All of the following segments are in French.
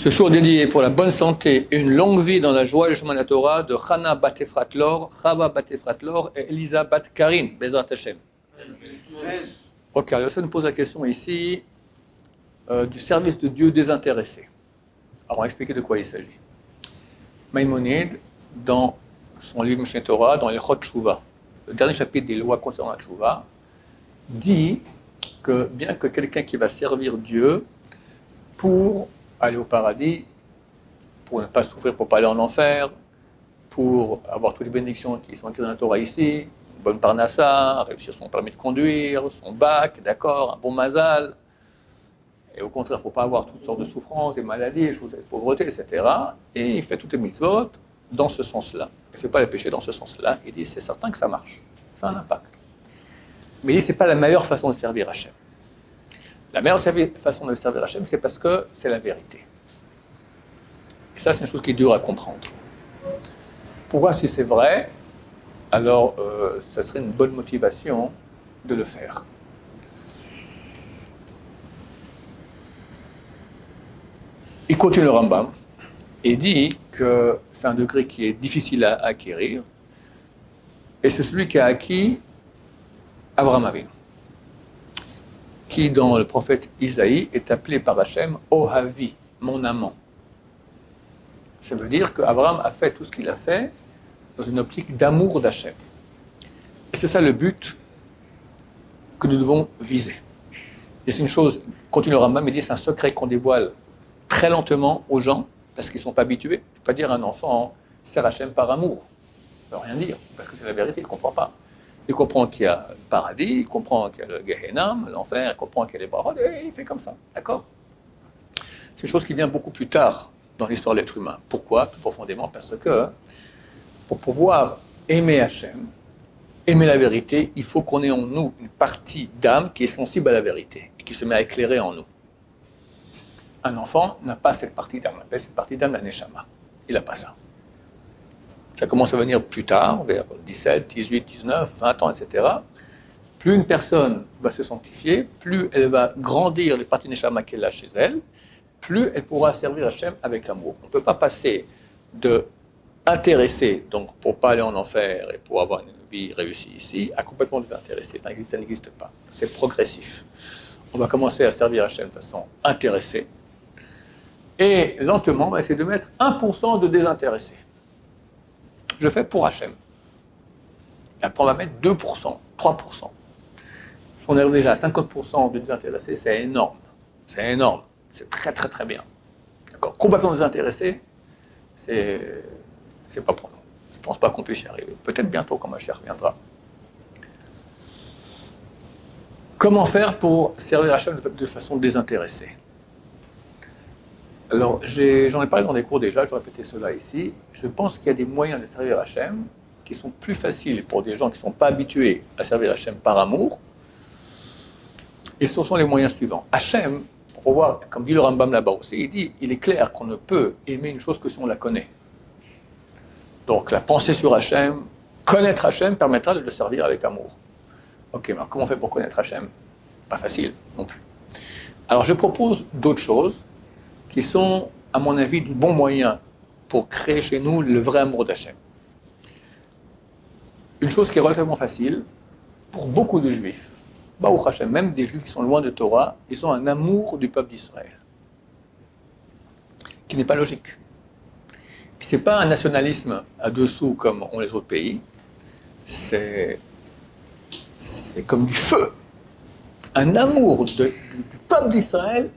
Ce jour dédié pour la bonne santé et une longue vie dans la joie et le chemin de la Torah de Chana Bat Efratlor, Chava Bat Efratlor et Elisa Bat Karim, Bezrat Hashem. Ok, alors ça nous pose la question ici du service de Dieu désintéressé. Alors on va expliquer de quoi il s'agit. Maïmonide, dans son livre Mishneh Torah, dans l'Ilchot Tshuva, le dernier chapitre des lois concernant la Tshuva, dit que bien que quelqu'un qui va servir Dieu pour aller au paradis, pour ne pas souffrir, pour ne pas aller en enfer, pour avoir toutes les bénédictions qui sont écrites dans la Torah ici, une bonne parnassa, réussir son permis de conduire, son bac, d'accord, un bon mazal, et au contraire, il ne faut pas avoir toutes sortes de souffrances, des maladies, des choses de pauvreté, etc. Et il fait toutes les mitzvot dans ce sens-là. Il ne fait pas les péchés dans ce sens-là. Il dit, c'est certain que ça marche. Ça a un impact. Mais il dit, ce n'est pas la meilleure façon de servir Hachem. La meilleure façon de servir Hachem, c'est parce que c'est la vérité. Et ça, c'est une chose qui est dure à comprendre. Pour voir si c'est vrai, alors ça serait une bonne motivation de le faire. Il continue le Rambam et dit que c'est un degré qui est difficile à acquérir, et c'est celui qui a acquis Avraham Avinu, qui dans le prophète Isaïe est appelé par Hachem Ohavi, mon amant. Ça veut dire qu'Abraham a fait tout ce qu'il a fait dans une optique d'amour d'Hachem. Et c'est ça le but que nous devons viser. Et c'est une chose, continue le Rambam, il dit c'est un secret qu'on dévoile très lentement aux gens, parce qu'ils ne sont pas habitués. Je ne peux pas dire à un enfant, sert Hachem par amour. Ça ne veut rien dire, parce que c'est la vérité, il ne comprend pas. Il comprend qu'il y a le paradis, il comprend qu'il y a le Gehenam, l'enfer, il comprend qu'il y a les barades, et il fait comme ça, d'accord? C'est une chose qui vient beaucoup plus tard dans l'histoire de l'être humain. Pourquoi? Plus profondément, parce que pour pouvoir aimer Hachem, aimer la vérité, il faut qu'on ait en nous une partie d'âme qui est sensible à la vérité, et qui se met à éclairer en nous. Un enfant n'a pas cette partie d'âme, on appelle cette partie d'âme la Neshama. Il n'a pas ça. Ça commence à venir plus tard, vers 17, 18, 19, 20 ans, etc. Plus une personne va se sanctifier, plus elle va grandir les parties Neshama qu'elle a chez elle, plus elle pourra servir Hachem avec amour. On ne peut pas passer de intéressé, donc pour ne pas aller en enfer et pour avoir une vie réussie ici, à complètement désintéressé. Ça n'existe pas. C'est progressif. On va commencer à servir Hachem de façon intéressée, et lentement, on va essayer de mettre 1% de désintéressé. Je fais pour Hachem. Et après, on va mettre 2%, 3%. Si on arrive déjà à 50% de désintéressé, c'est énorme. C'est énorme. C'est très, très, très bien. D'accord. Complètement désintéressé, c'est pas pour nous. Je ne pense pas qu'on puisse y arriver. Peut-être bientôt, quand ma chère reviendra. Comment faire pour servir Hachem de façon désintéressée? Alors, j'en ai parlé dans des cours déjà, je vais répéter cela ici. Je pense qu'il y a des moyens de servir Hachem qui sont plus faciles pour des gens qui ne sont pas habitués à servir Hachem par amour. Et ce sont les moyens suivants. Hachem, pour pouvoir, comme dit le Rambam là-bas aussi, il dit, il est clair qu'on ne peut aimer une chose que si on la connaît. Donc, la pensée sur Hachem, connaître Hachem permettra de le servir avec amour. Ok, mais alors comment on fait pour connaître Hachem? Pas facile non plus. Alors, je propose d'autres choses qui sont, à mon avis, des bons moyens pour créer chez nous le vrai amour d'Hachem. Une chose qui est relativement facile, pour beaucoup de juifs, Baruch Hashem, même des juifs qui sont loin de Torah, ils ont un amour du peuple d'Israël, qui n'est pas logique. Ce n'est pas un nationalisme à dessous comme ont les autres pays, c'est comme du feu. Un amour du peuple d'Israël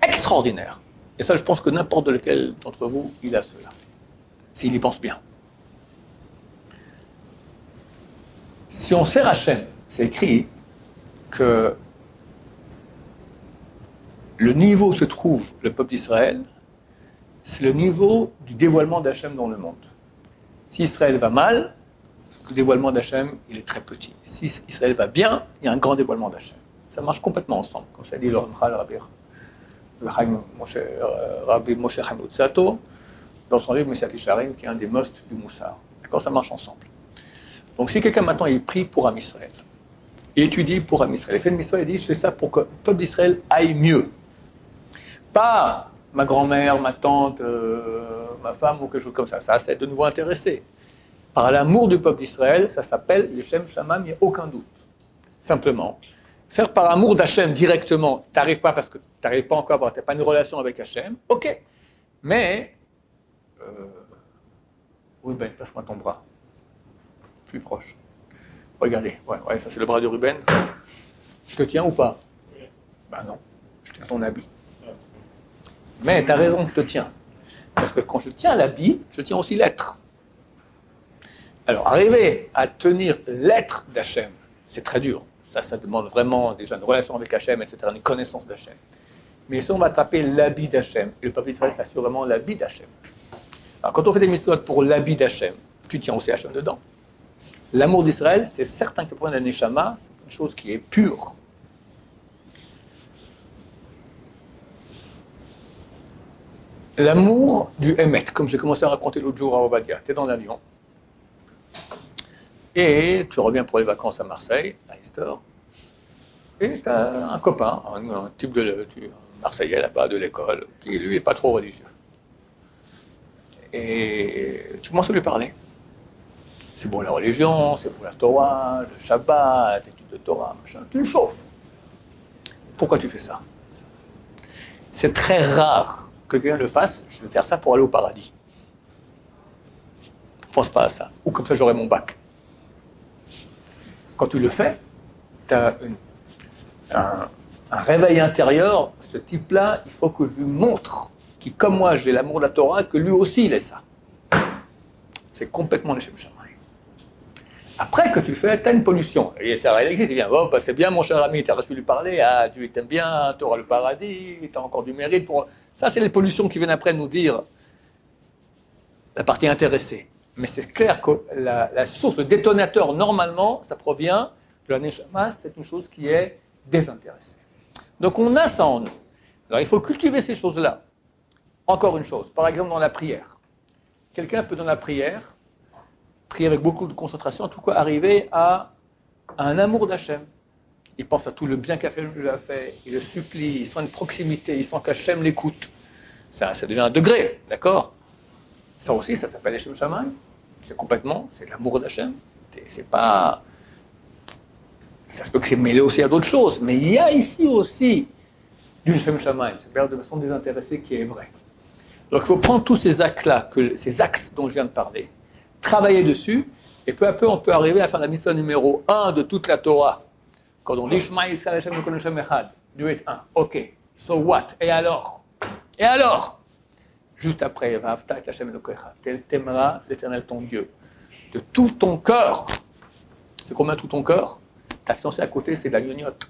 extraordinaire. Et ça, je pense que n'importe lequel d'entre vous, il a cela, s'il y pense bien. Si on sert Hachem, c'est écrit que le niveau où se trouve le peuple d'Israël, c'est le niveau du dévoilement d'Hachem dans le monde. Si Israël va mal, le dévoilement d'Hachem, il est très petit. Si Israël va bien, il y a un grand dévoilement d'Hachem. Ça marche complètement ensemble, comme ça dit le Rabbi Moshe Chaim Luzzatto, dans son livre Messiat Yesharim, qui est un des must du Moussar. D'accord, ça marche ensemble. Donc si quelqu'un maintenant il prie pour Am Israël, il étudie pour Am Israël, il fait une mitzvah, il dit je fais ça pour que le peuple d'Israël aille mieux. Pas ma grand-mère, ma tante, ma femme ou quelque chose comme ça. Ça, c'est de nouveau intéressé. Par l'amour du peuple d'Israël, ça s'appelle Leshem Shamam, il n'y a aucun doute. Simplement. Faire par amour d'Hachem directement, tu n'arrives pas parce que tu n'arrives pas encore à avoir, tu n'as pas une relation avec Hachem, ok. Mais, Ruben, passe-moi ton bras. Plus proche. Regardez, ouais, ça c'est le bras de Ruben. Je te tiens ou pas? Ben non, je tiens ton habit. Mais tu as raison, je te tiens. Parce que quand je tiens l'habit, je tiens aussi l'être. Alors, arriver à tenir l'être d'Hachem, c'est très dur. Ça demande vraiment déjà une relation avec Hachem, etc., une connaissance d'Hachem. Mais si on va taper l'habit d'Hachem, et le peuple d'Israël, c'est assurément l'habit d'Hachem. Alors, quand on fait des mitzvot pour l'habit d'Hachem, tu tiens aussi Hachem dedans. L'amour d'Israël, c'est certain que c'est pour un neshama, c'est une chose qui est pure. L'amour du Emet, comme j'ai commencé à raconter l'autre jour à Ovadia. Tu es dans l'avion, et tu reviens pour les vacances à Marseille, à Easter, et tu as un copain, un type de Marseillais là-bas de l'école, qui lui n'est pas trop religieux. Et tu commences à lui parler. C'est pour la religion, c'est pour la Torah, le Shabbat, l'étude de Torah, machin. Tu le chauffes. Pourquoi tu fais ça? C'est très rare que quelqu'un le fasse. Je vais faire ça pour aller au paradis. Ne pense pas à ça. Ou comme ça, j'aurai mon bac. Quand tu le fais, tu as un réveil intérieur. Ce type-là, il faut que je lui montre qu'il, comme moi, j'ai l'amour de la Torah, que lui aussi, il est ça. C'est complètement le Shem Shamaim. Après que tu fais, tu as une pollution. Et ça, elle existe, il vient, oh, bah, c'est bien mon cher ami, tu as reçu lui parler, ah, tu t'aimes bien, tu auras le paradis, tu as encore du mérite pour... Ça, c'est les pollutions qui viennent après nous dire la partie intéressée. Mais c'est clair que la source, le détonateur, normalement, ça provient de la neshama, c'est une chose qui est désintéressée. Donc on a ça en nous. Alors il faut cultiver ces choses-là. Encore une chose, par exemple dans la prière. Quelqu'un peut dans la prière, prier avec beaucoup de concentration, en tout cas arriver à un amour d'Hachem. Il pense à tout le bien qu'Hachem lui a fait, il le supplie, il sent une proximité, il sent qu'Hachem l'écoute. Ça, c'est déjà un degré, d'accord? Ça aussi, ça s'appelle Leshem Shamaim. C'est l'amour d'Hachem. C'est pas... Ça se peut que c'est mêlé aussi à d'autres choses, mais il y a ici aussi du Leshem Shamaim, c'est de façon désintéressée qui est vrai. Donc il faut prendre tous ces axes-là, ces axes dont je viens de parler, travailler dessus, et peu à peu on peut arriver à faire la mitzvah numéro 1 de toute la Torah. Quand on dit Shema Yisrael Hashem Elokeinu Hashem Echad, Dieu est un. Ok, so what? Et alors? Et alors? Juste après, Va'avta et Hashem Elokecha, t'aimeras l'Éternel ton Dieu de tout ton cœur. C'est combien tout ton cœur? Ta fiancée à côté, c'est de la gnognotte.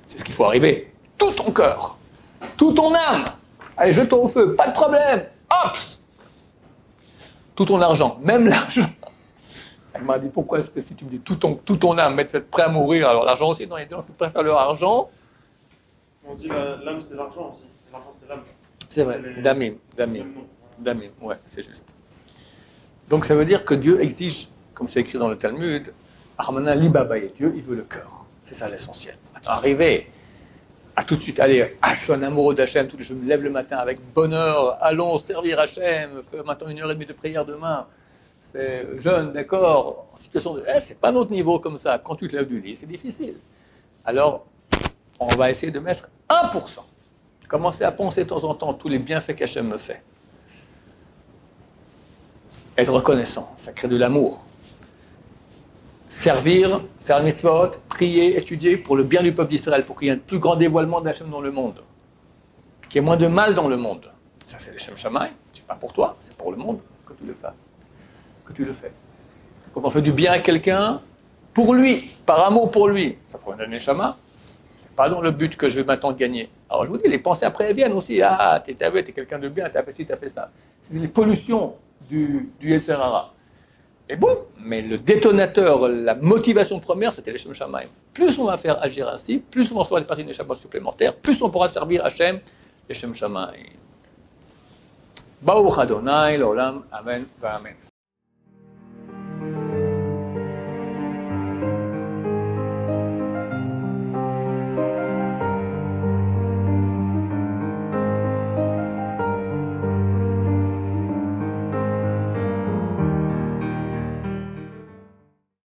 C'est ce qu'il faut arriver. Tout ton cœur, toute ton âme. Allez, jette-toi au feu, pas de problème. Hop! Tout ton argent, même l'argent. Elle m'a dit, pourquoi est-ce que si tu me dis tout ton âme, mais tu es prêt à mourir, alors l'argent aussi, non, il y a des gens qui préfèrent leur argent. On dit l'âme c'est l'argent aussi, l'argent c'est l'âme. C'est vrai, Damim, ouais, c'est juste. Donc ça veut dire que Dieu exige, comme c'est écrit dans le Talmud, Armana Libabaye, Dieu, il veut le cœur. C'est ça l'essentiel. Maintenant, arriver à tout de suite, allez, je suis un amoureux d'Hachem, je me lève le matin avec bonheur, allons servir Hachem, fais maintenant 1h30 de prière demain, c'est jeune, d'accord, en situation de... c'est pas notre niveau comme ça, quand tu te lèves du lit, c'est difficile. Alors, on va essayer de mettre 1%. Commencer à penser de temps en temps tous les bienfaits qu'Hachem me fait. Être reconnaissant, ça crée de l'amour. Servir, faire le mitzvot, prier, étudier pour le bien du peuple d'Israël, pour qu'il y ait un plus grand dévoilement d'Hachem dans le monde. Qu'il y ait moins de mal dans le monde. Ça, c'est Leshem Shamaim. C'est pas pour toi, c'est pour le monde que tu le fais. Quand on fait du bien à quelqu'un, pour lui, par amour pour lui, ça prend une neshama. C'est pas dans le but que je vais maintenant gagner. Alors je vous dis, les pensées après elles viennent aussi. Ah, t'es quelqu'un de bien, t'as fait ci, t'as fait ça. C'est les pollutions du Yetzer Hara. Et bon, mais le détonateur, la motivation première, c'était les Leshem Shamaim. Plus on va faire agir ainsi, plus on va recevoir des parties des Shabbat supplémentaires, plus on pourra servir Hachem, les Leshem Shamaim. Baruch Adonai, l'olam, amen, va amen.